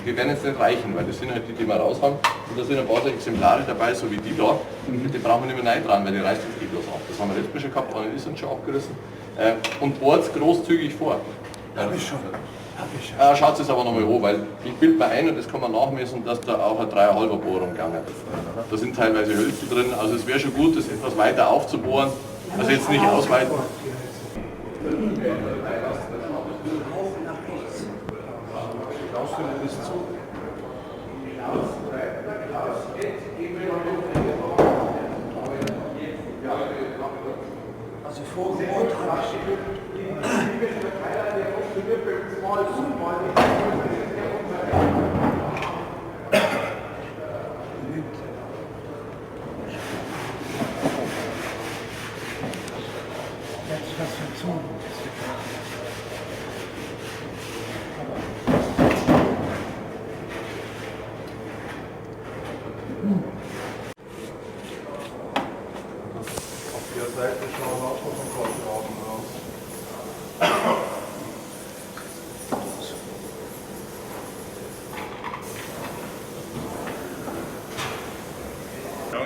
Die werden jetzt nicht reichen, weil das sind halt die, die wir raus haben. Und da sind ein paar so Exemplare dabei, so wie die da. Die brauchen wir nicht mehr rein dran, weil die reißt uns bloß ab. Das haben wir letztes Mal schon gehabt, einer ist uns schon abgerissen. Und bohrt großzügig vor. Hab ich schon. Schaut es aber nochmal an, weil ich bilde mir ein und das kann man nachmessen, dass da auch eine 3,5er Bohrung gegangen ist. Da sind teilweise Hölzer drin, also es wäre schon gut, das etwas weiter aufzubohren, also jetzt nicht ausweiten. Also vor dem Vortrag. Auf der Seite schauen auch noch ein paar Graben raus. Ja,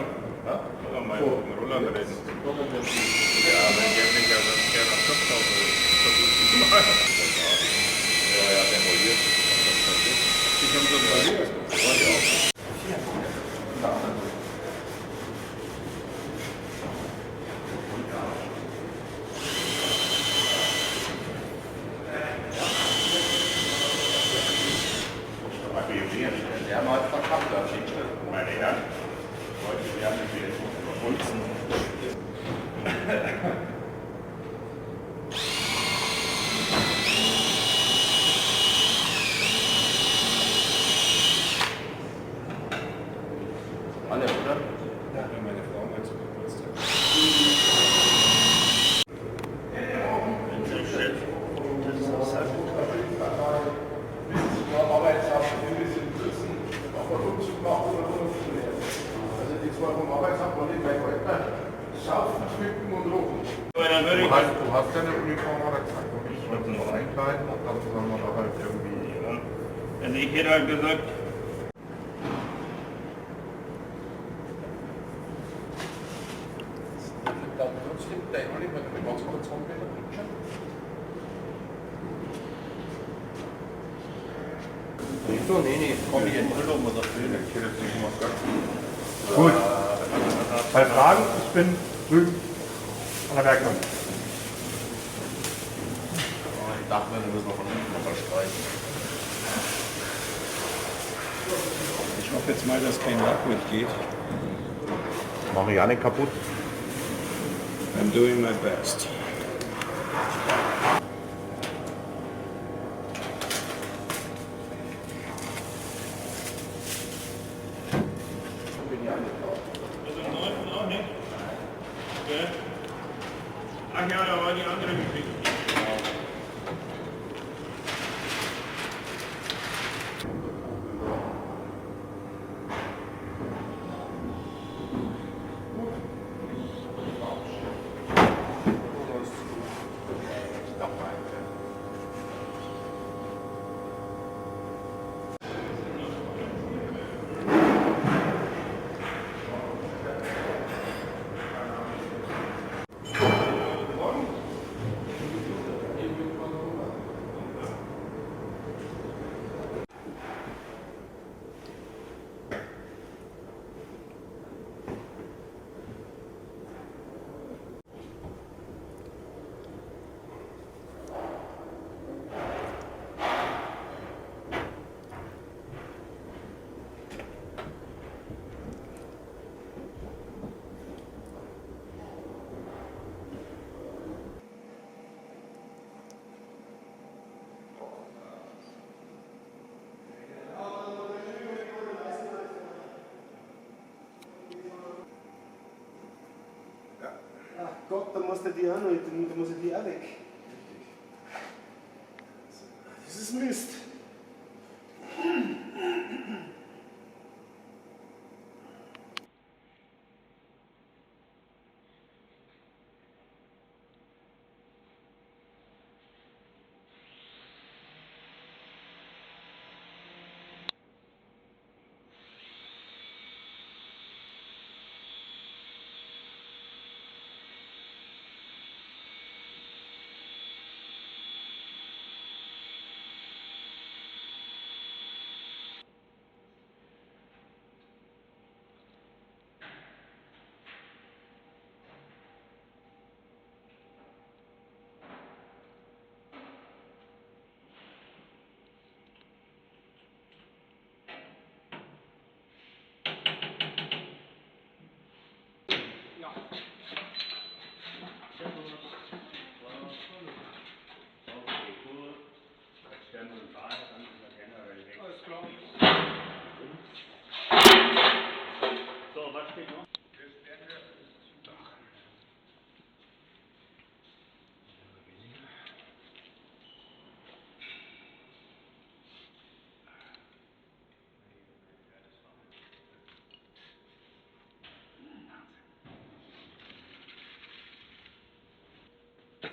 mal mit dem Roland reden. Ja, wenn der nicht gerne am Kopf drauf versucht zu machen. Ja, demoliert. Ich habe so demoliert. Der haben halt verkappt, das sieht schon. Meine Herren, heute werden wir verholzen. Alle, oder? Ja, meine Frau mal zu Geburtstag. Also die zwei vom Arbeitsamt wollen nicht bei heute saufen, schmücken und rochen. Du hast ja eine Uniform oder gesagt, ich wollte noch einkleiden und dann sollen wir da halt irgendwie. Also ich hätte halt gesagt, So, nee, komm ich jetzt. Gut. Bei Fragen, ich bin drüben an der Werkbank. Ich dachte, wir müssen noch von unten noch verstreichen. ich hoffe jetzt mal, dass kein Lack mitgeht. Machen wir ja nicht kaputt. I'm doing my best. Also im 9. auch nicht? Okay. Ach ja, da war die andere Geschichte. Ach Gott, da muss die auch noch, da muss die auch weg. Das ist Mist. wenn man da ist, dann ist er generell weg. Alles klar. So, was steht noch?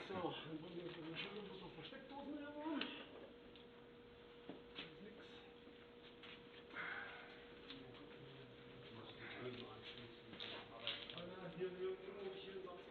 So, dann wollen wir uns schauen, ob noch Versteckdosen hier waren. Da ist nichts. Hier nirgendwo, hier sonst.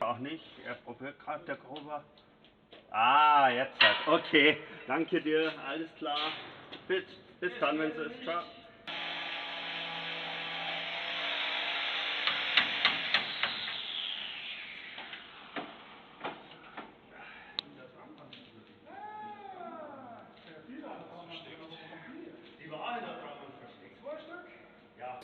Auch nicht, er probiert gerade der Grober. Ah, jetzt hat. Okay, danke dir, alles klar. Bis dann, wenn es ist. Ciao. Die Wahrheit hat man versteckt. 2 Stück? Ja.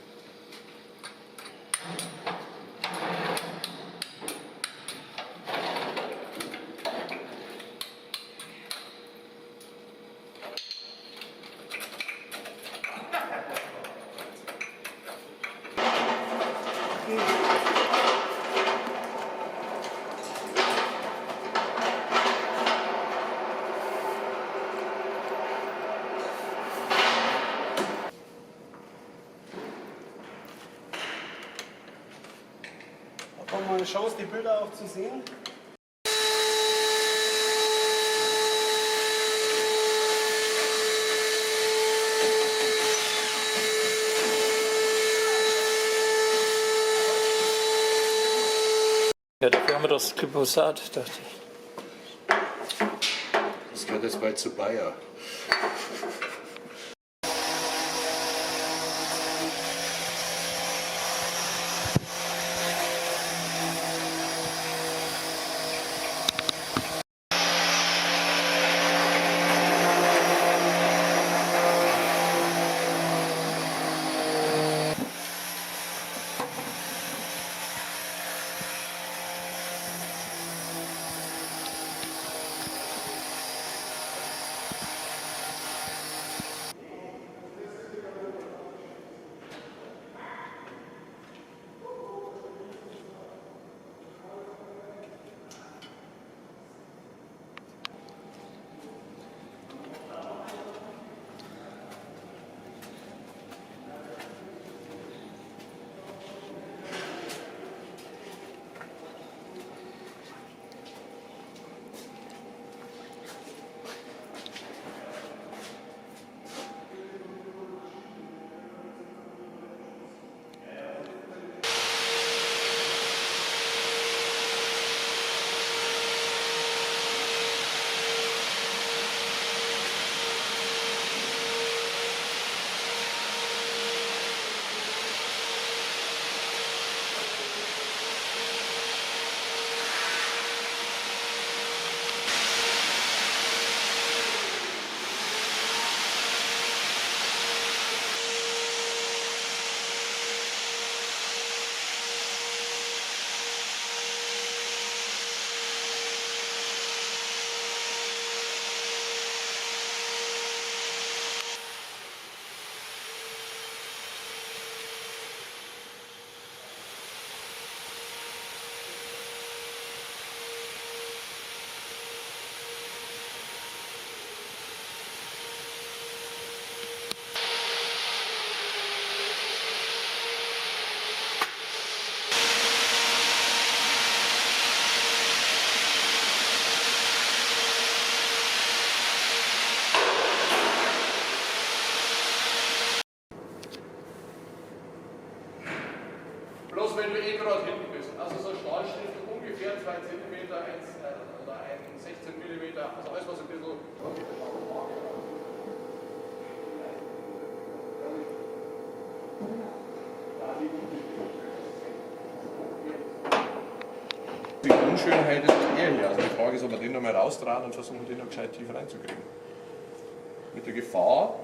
Haben wir eine Chance, die Bilder auch zu sehen? Ja, dafür haben wir das Glyphosat, dachte ich. Das gehört jetzt bald zu Bayer. Bloß wenn du gerade hinten bist. Also so Stahlstift ungefähr 2 cm oder ein 16 mm, also alles was ein bisschen. Die Unschönheit ist eher hier. Also die Frage ist, ob wir den nochmal raustragen und versuchen, den noch gescheit tief reinzukriegen. Mit der Gefahr,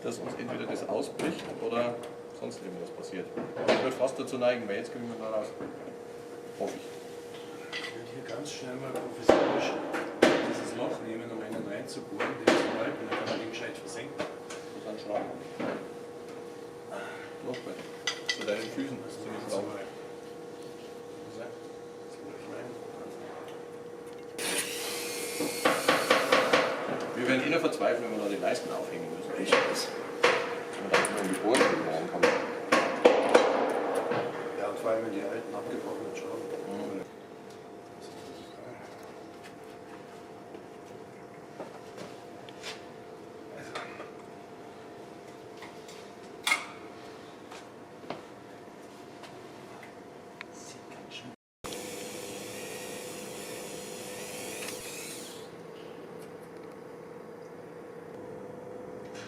dass uns entweder das ausbricht oder sonst irgendwas passiert. Aber ich würde fast dazu neigen, weil jetzt kriegen wir da raus. Hoffe ich. Ich werde hier ganz schnell mal professorisch dieses Loch nehmen, um einen reinzubohren, den zu halten, dann kann man den gescheit versenken. Und dann schrauben. Noch weiter. Zu deinen Füßen. Also Zu den jetzt Schrauben. mal. So, jetzt mal rein. Wir werden immer verzweifeln, wenn wir noch die Leisten aufhängen müssen. Ich weiß. Und dann nur um die Bohren rankommen. Ja, und vor allem wenn die alten abgebrochenen Schrauben.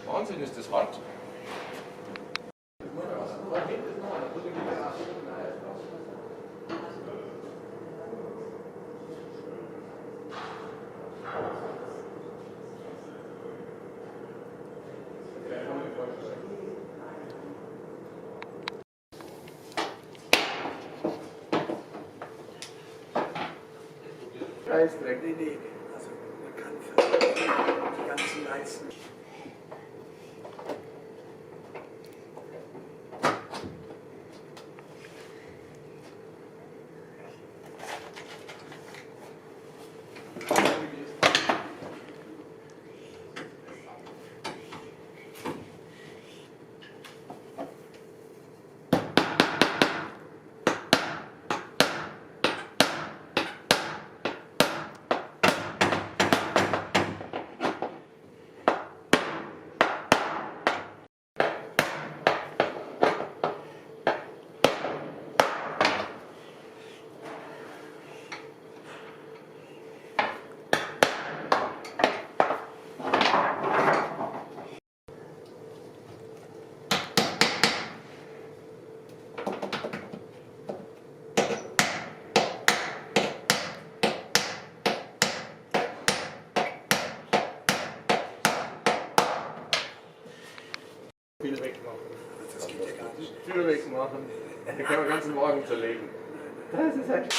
Wahnsinn ist das hart. Scheißdreck. Nee. Also man kann versuchen, die ganzen Leisten. Viel wegmachen. Das geht ja gar nicht. Viel wegmachen. Den können wir den ganzen Morgen zerlegen. Das ist halt.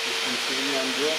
Ich bin 10 Jahren durch.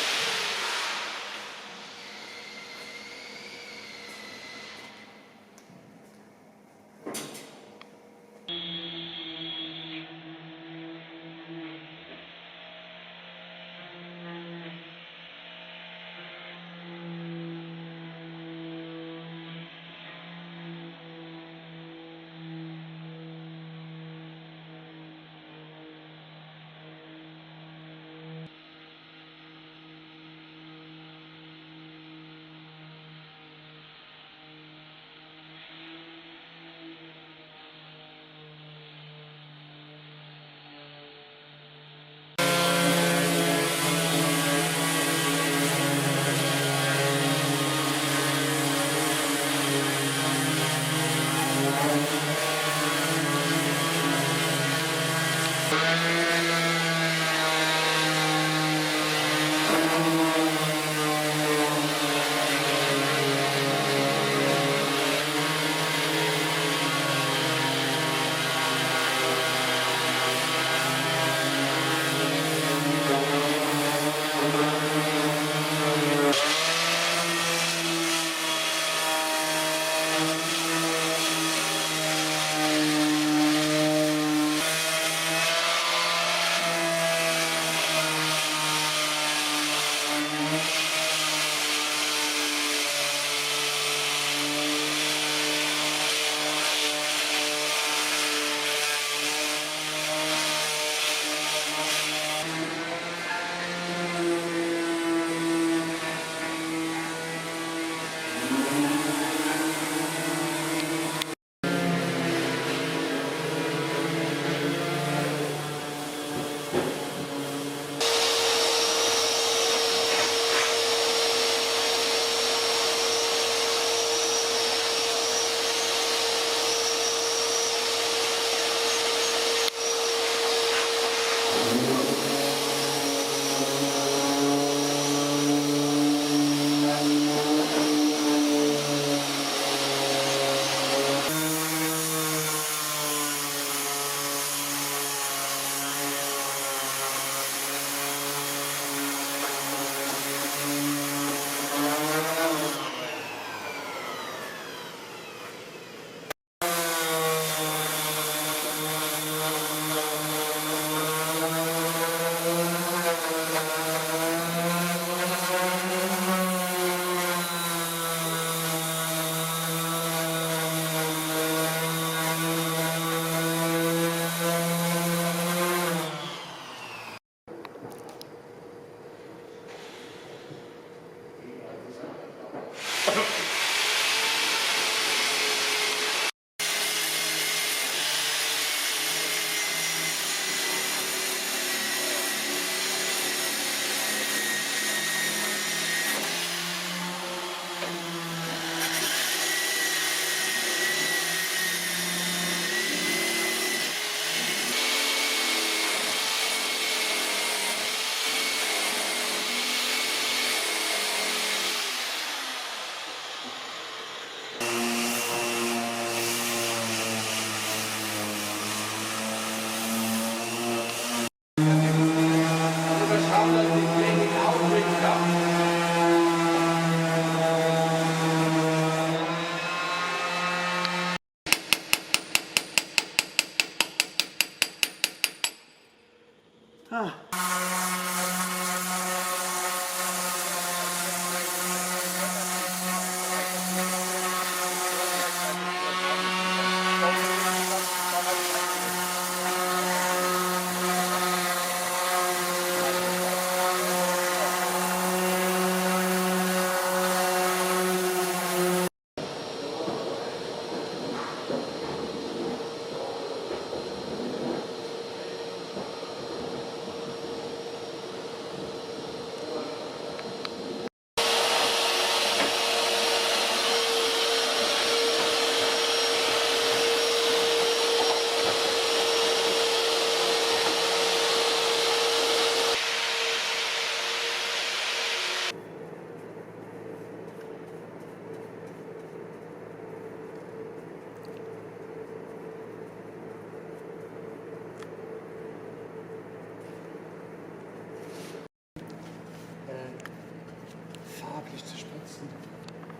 Farblich zu spritzen.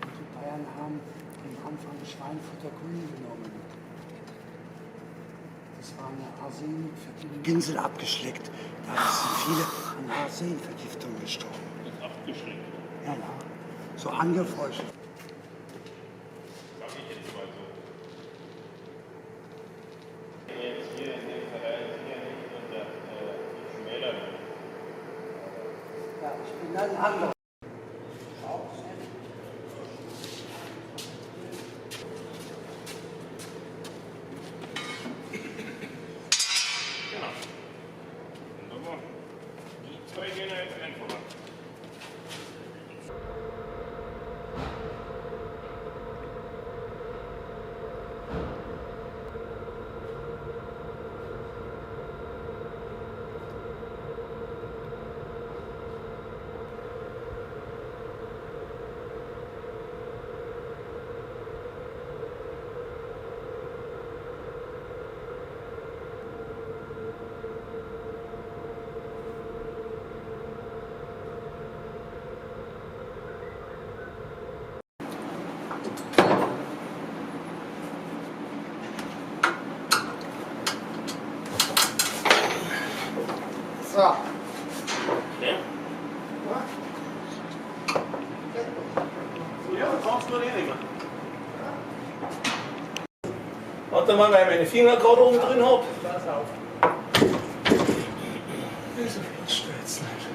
Und die Bayern haben am Anfang Schweinfutter grün genommen. Das war eine Arsen für die Pinsel abgeschleckt. Da sind viele an Arsenvergiftung gestorben. Abgeschreckt. Ja, ja. So angefeuchtet. Sag ich jetzt mal so. Jetzt hier in dem Verein hier nicht unter Schmälern. Ja, ich bin ein anderer. Wunderbar. Die zwei gehen jetzt einfacher. So. Ja? Ja, kannst du nur nehmen. Warte mal, weil ich meine Finger gerade oben drin habe. Pass auf. Wieso findest du jetzt nicht?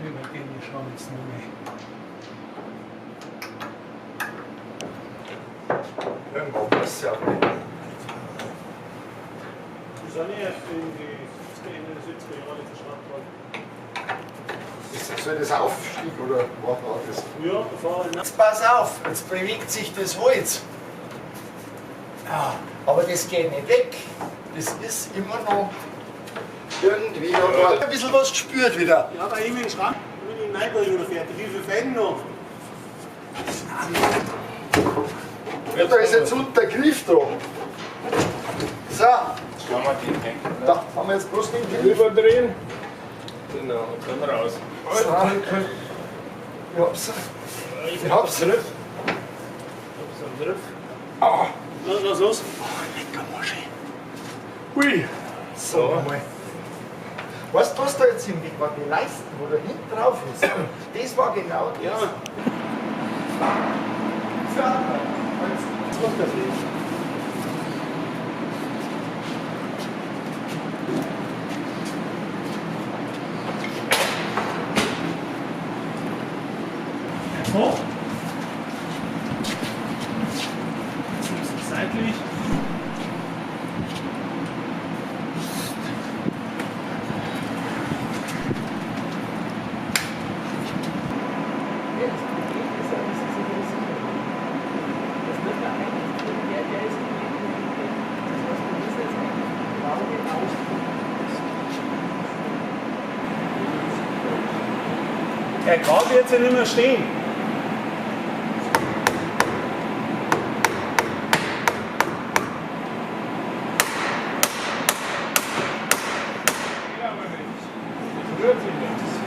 Übergehen, wir schauen jetzt nur mehr. Irgendwo muss ja auch nicht. Die sind erst in die 70er Jahre zerstört worden. Soll das Aufstieg oder was war das? Ja, da fahren wir. Jetzt pass auf, jetzt bewegt sich das Holz. Ja, aber das geht nicht weg. Das ist immer noch irgendwie noch dran. Ein bisschen was gespürt wieder. Ja, bei ihm in den Schrank. Wenn ich ihn reinbringen oder fertig. Wie viele Fäden noch? Ja, da ist jetzt unten der Griff dran. So, Kann man den denken? da haben wir jetzt bloß den Griff überdrehen. Genau, und dann raus. So. Ich hab's. Ich hab's. Ah, Lass los. Lecker Moschee. hui. So, mal. Weißt du, was da jetzt im Weg war? Die Leisten, wo da hinten drauf ist. Das war genau das. Ja. So, jetzt macht das nicht. seitlich. Er kann jetzt ja nicht mehr stehen. Ja, aber nicht. Rührt sich nichts.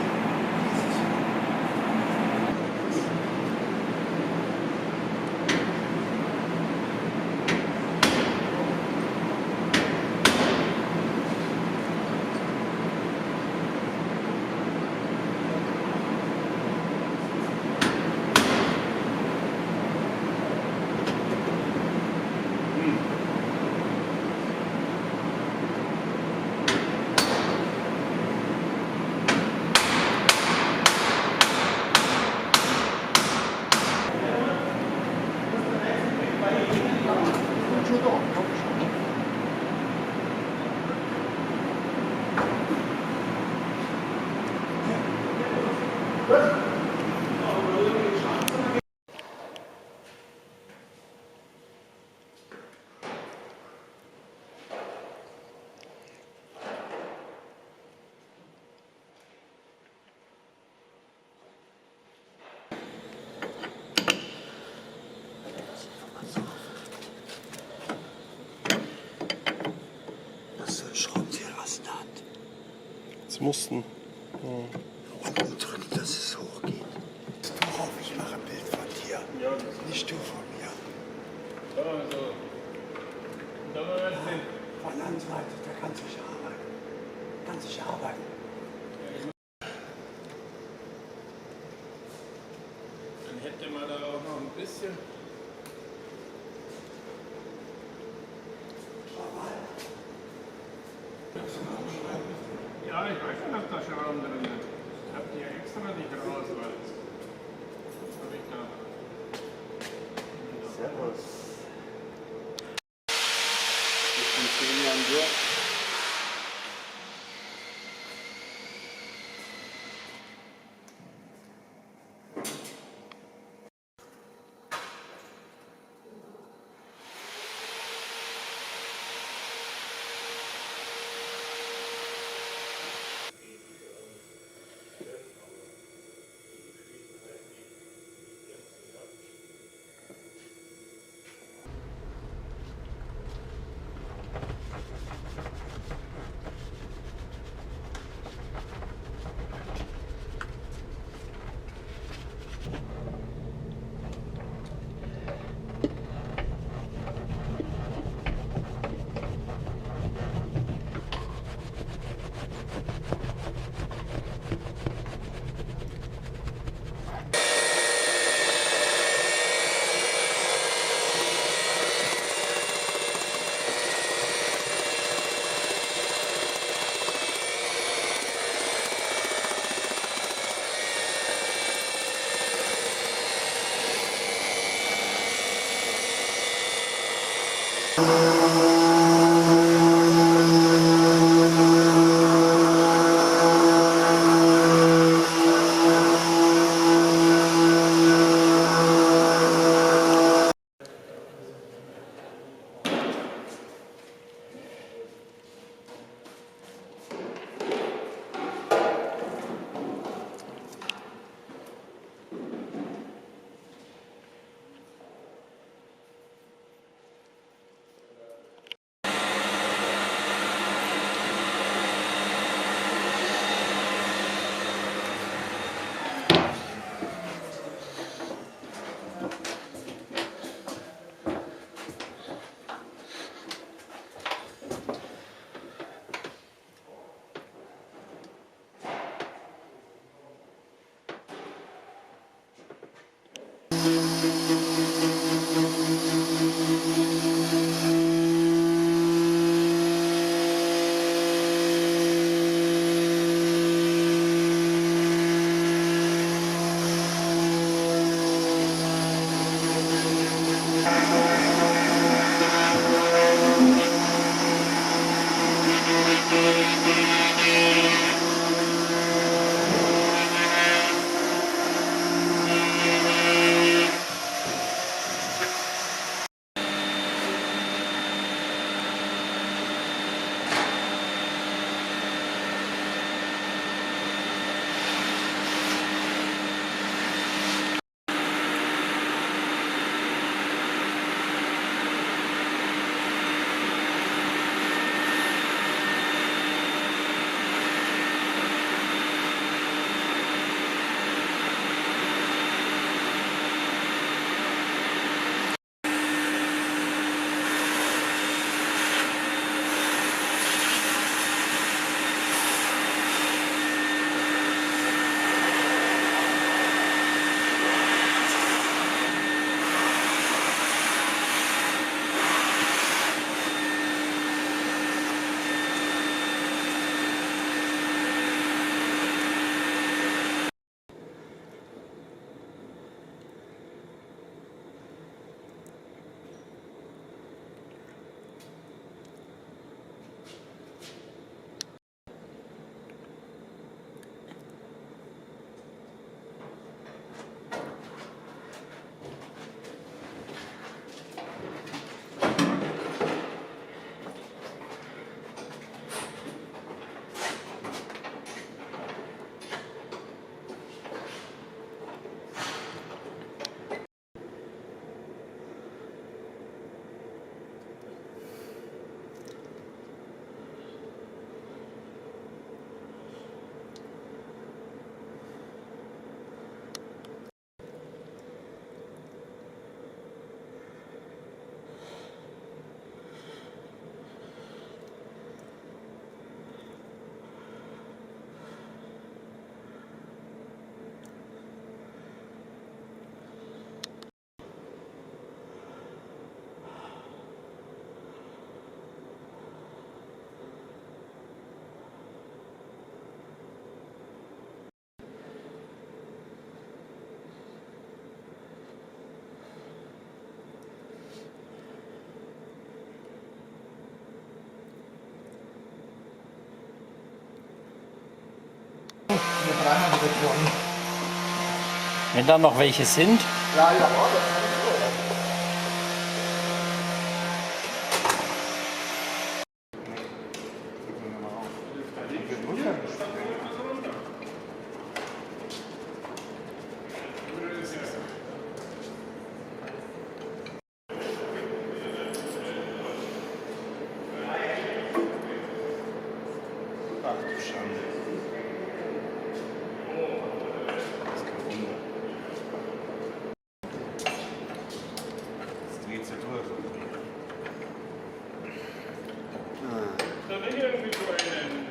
Sie mussten. Unten drücken, dass es hochgeht. Du auf, ich mache ein Bild von dir. Ja, Nicht du von mir. also. Da war was denn? Von der anderen Seite, da kann sich arbeiten. Kann sich arbeiten. Dann hätte man da auch noch ein bisschen. Ja, ich weiß schon, dass da Schrauben drin sind. Ich hab die ja extra nicht raus, weil das hab ich da. Servus. Ich bin 10 Jahren durch. Wenn da noch welche sind. Ja, das kann ich so. Ach du Schande. Das ist kein Wunder. Jetzt dreht sie durch. Da nicht irgendwie so einen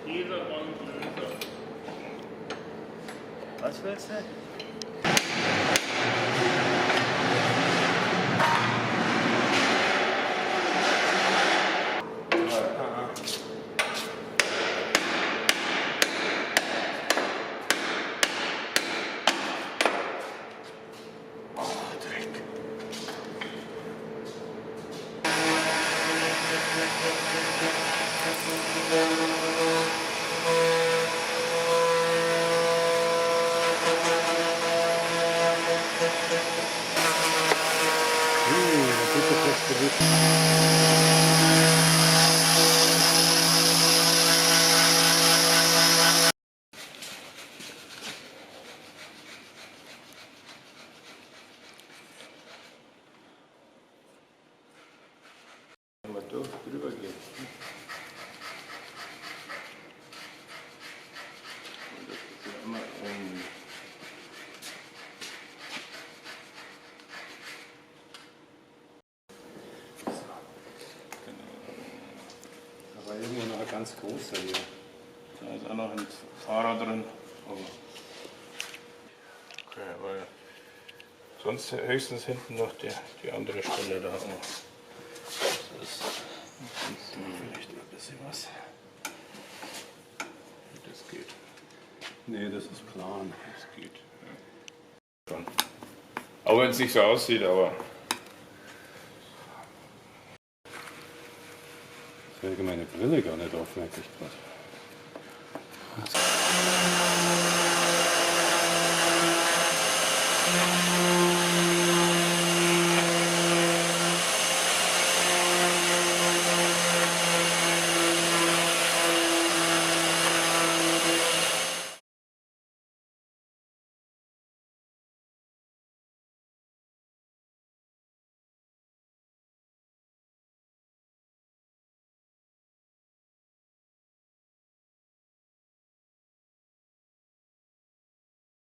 Käsebanklöser. Was willst du? Aber drüber gehen. Und das ist ja immer Da war irgendwo noch ein ganz großer hier. Da ist auch noch ein Fahrer drin. Okay, weil sonst höchstens hinten noch die andere Stelle da auch. Das ist Vielleicht noch ein bisschen was. das geht. Nee, das ist plan. Das geht. Ja. Schon. Auch wenn es nicht so aussieht, aber. Ich kriege meine Brille gar nicht auf, merke ich gerade.